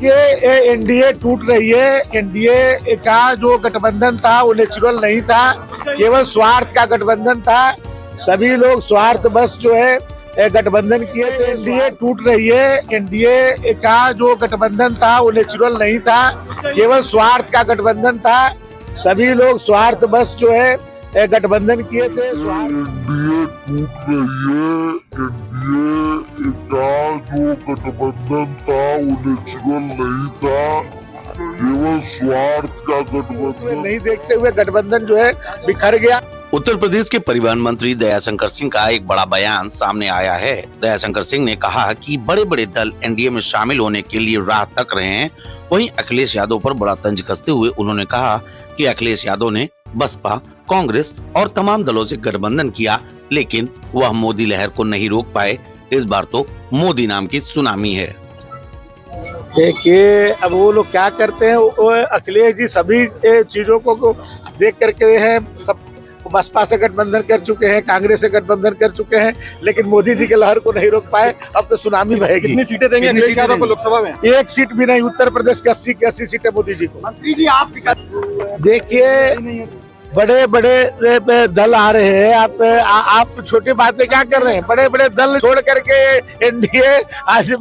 देखिए एनडीए टूट रही है। एनडीए का जो गठबंधन था वो नेचुरल नहीं था, केवल स्वार्थ का गठबंधन था। सभी लोग स्वार्थ बस जो है गठबंधन किए थे। एनडीए टूट रही है। एनडीए का जो गठबंधन था वो नेचुरल नहीं था, केवल स्वार्थ का गठबंधन था। सभी लोग स्वार्थ बस जो है गठबंधन किए थे। एनडीए टूट रही है। एनडीए का जो गठबंधन था वो नेचुरल नहीं था, केवल स्वार्थ का गठबंधन। नहीं देखते हुए गठबंधन जो है बिखर गया। उत्तर प्रदेश के परिवहन मंत्री दयाशंकर सिंह का एक बड़ा बयान सामने आया है। दयाशंकर सिंह ने कहा कि बड़े बड़े दल एनडीए में शामिल होने के लिए राह तक रहे हैं। वहीं अखिलेश यादव पर बड़ा तंज कसते हुए उन्होंने कहा कि अखिलेश यादव ने बसपा, कांग्रेस और तमाम दलों से गठबंधन किया, लेकिन वह मोदी लहर को नहीं रोक पाए। इस बार तो मोदी नाम की सुनामी है। देखिए अब वो लोग क्या करते हैं, वो अखिलेश जी सभी चीजों को देख करके हैं, सब बसपा से गठबंधन कर चुके हैं, कांग्रेस से गठबंधन कर चुके हैं, लेकिन मोदी जी के लहर को नहीं रोक पाए। अब तो सुनामी बहेगी। कितनी सीटें देंगे अखिलेश यादव को लोकसभा में? एक सीट भी नहीं। उत्तर प्रदेश की 80 की 80 सीटें मोदी जी को। मंत्री जी आप देखिए बड़े बड़े दल आ रहे हैं, आप छोटी बातें क्या कर रहे हैं? बड़े बड़े दल छोड़ करके एनडीए आज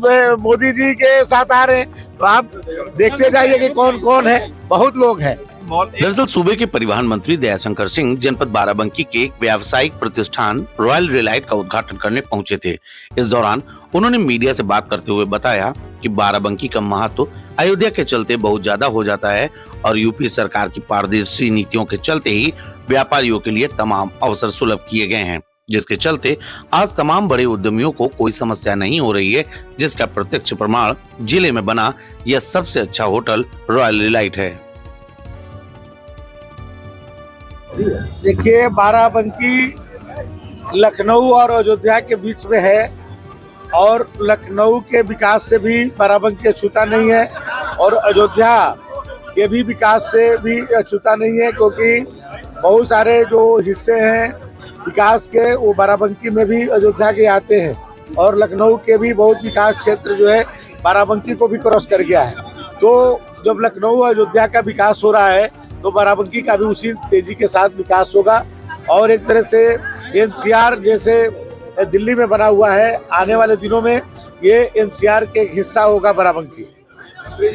मोदी जी के साथ आ रहे हैं, तो आप देखते जाइए कि कौन कौन है। बहुत लोग हैं। दरअसल सूबे के परिवहन मंत्री दयाशंकर सिंह जनपद बाराबंकी के एक व्यावसायिक प्रतिष्ठान रॉयल रिलाइट का उद्घाटन करने पहुंचे थे। इस दौरान उन्होंने मीडिया से बात करते हुए बताया कि बाराबंकी का महत्व अयोध्या के चलते बहुत ज्यादा हो जाता है और यूपी सरकार की पारदर्शी नीतियों के चलते ही व्यापारियों के लिए तमाम अवसर सुलभ किए गए हैं, जिसके चलते आज तमाम बड़े उद्यमियों को कोई समस्या नहीं हो रही है, जिसका प्रत्यक्ष प्रमाण जिले में बना यह सबसे अच्छा होटल रॉयल रिलाइट है। देखिए बाराबंकी लखनऊ और अयोध्या के बीच में है और लखनऊ के विकास से भी बाराबंकी अछूता नहीं है और अयोध्या के भी विकास से भी अछूता नहीं है, क्योंकि बहुत सारे जो हिस्से हैं विकास के वो बाराबंकी में भी अयोध्या के आते हैं और लखनऊ के भी बहुत विकास क्षेत्र जो है बाराबंकी को भी क्रॉस कर गया है। तो जब लखनऊ अयोध्या का विकास हो रहा है तो बाराबंकी का भी उसी तेजी के साथ विकास होगा और एक तरह से एनसीआर जैसे दिल्ली में बना हुआ है, आने वाले दिनों में ये एनसीआर के एक हिस्सा होगा बाराबंकी,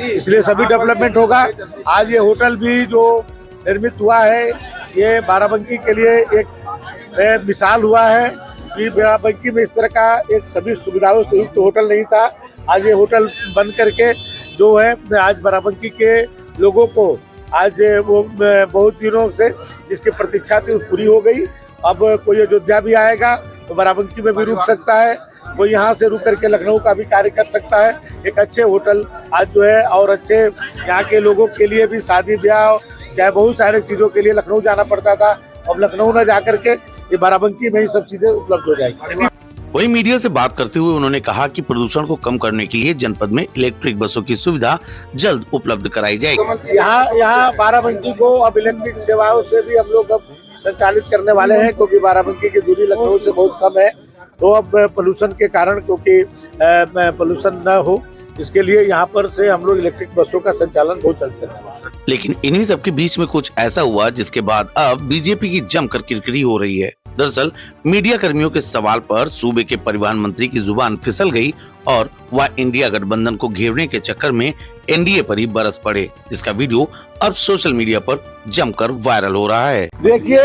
इसलिए सभी डेवलपमेंट होगा। आज ये होटल भी जो निर्मित हुआ है ये बाराबंकी के लिए एक मिसाल हुआ है कि बाराबंकी में इस तरह का एक सभी सुविधाओं से युक्त होटल नहीं था। आज ये होटल बन करके जो है आज बाराबंकी के लोगों को आज वो बहुत दिनों से जिसकी प्रतीक्षा थी पूरी हो गई। अब कोई अयोध्या भी आएगा तो बाराबंकी में भी रुक सकता है, कोई यहाँ से रुक करके लखनऊ का भी कार्य कर सकता है। एक अच्छे होटल आज जो है और अच्छे यहाँ के लोगों के लिए भी शादी ब्याह चाहे बहुत सारे चीज़ों के लिए लखनऊ जाना पड़ता था, अब लखनऊ न जा करके ये बाराबंकी में ही सब चीज़ें उपलब्ध हो जाएगी। वहीं मीडिया से बात करते हुए उन्होंने कहा कि प्रदूषण को कम करने के लिए जनपद में इलेक्ट्रिक बसों की सुविधा जल्द उपलब्ध कराई जाएगी। यहाँ बाराबंकी को अब इलेक्ट्रिक सेवाओं से भी हम लोग अब संचालित करने वाले हैं, क्योंकि बाराबंकी की दूरी लखनऊ से बहुत कम है। तो अब पोल्यूशन के कारण, क्योंकि पोल्यूशन न हो इसके लिए यहाँ पर से हम लोग इलेक्ट्रिक बसों का संचालन बहुत जल्द करने वाले हैं। लेकिन इन्हीं सब के बीच में कुछ ऐसा हुआ जिसके बाद अब बीजेपी की जमकर किरकिरी हो रही है। दरअसल मीडिया कर्मियों के सवाल पर सूबे के परिवहन मंत्री की जुबान फिसल गई और वह इंडिया गठबंधन को घेरने के चक्कर में एनडीए पर ही बरस पड़े, जिसका वीडियो अब सोशल मीडिया पर जमकर वायरल हो रहा है। देखिए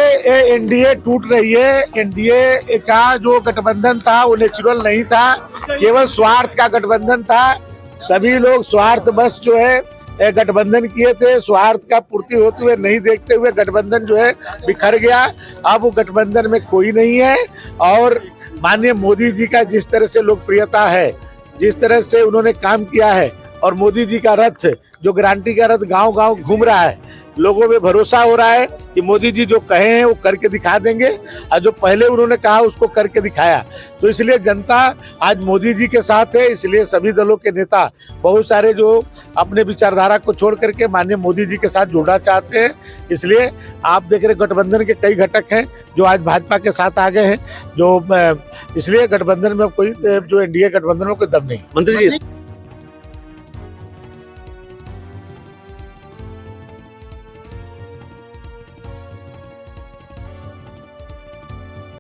एनडीए टूट रही है। एनडीए का जो गठबंधन था वो नेचुरल नहीं था, केवल स्वार्थ का गठबंधन था। सभी लोग स्वार्थ बस जो है गठबंधन किए थे, स्वार्थ का पूर्ति होते हुए नहीं देखते हुए गठबंधन जो है बिखर गया। अब वो गठबंधन में कोई नहीं है और माननीय मोदी जी का जिस तरह से लोकप्रियता है, जिस तरह से उन्होंने काम किया है और मोदी जी का रथ जो गारंटी का रथ गांव-गांव घूम रहा है, लोगों में भरोसा हो रहा है कि मोदी जी जो कहे हैं वो करके दिखा देंगे और जो पहले उन्होंने कहा उसको करके दिखाया। तो इसलिए जनता आज मोदी जी के साथ है। इसलिए सभी दलों के नेता बहुत सारे जो अपने विचारधारा को छोड़ करके माननीय मोदी जी के साथ जुड़ना चाहते हैं। इसलिए आप देख रहे गठबंधन के कई घटक हैं जो आज भाजपा के साथ आ गए हैं, जो इसलिए गठबंधन में कोई जो एनडीए गठबंधन में कोई दम नहीं। मंत्री जी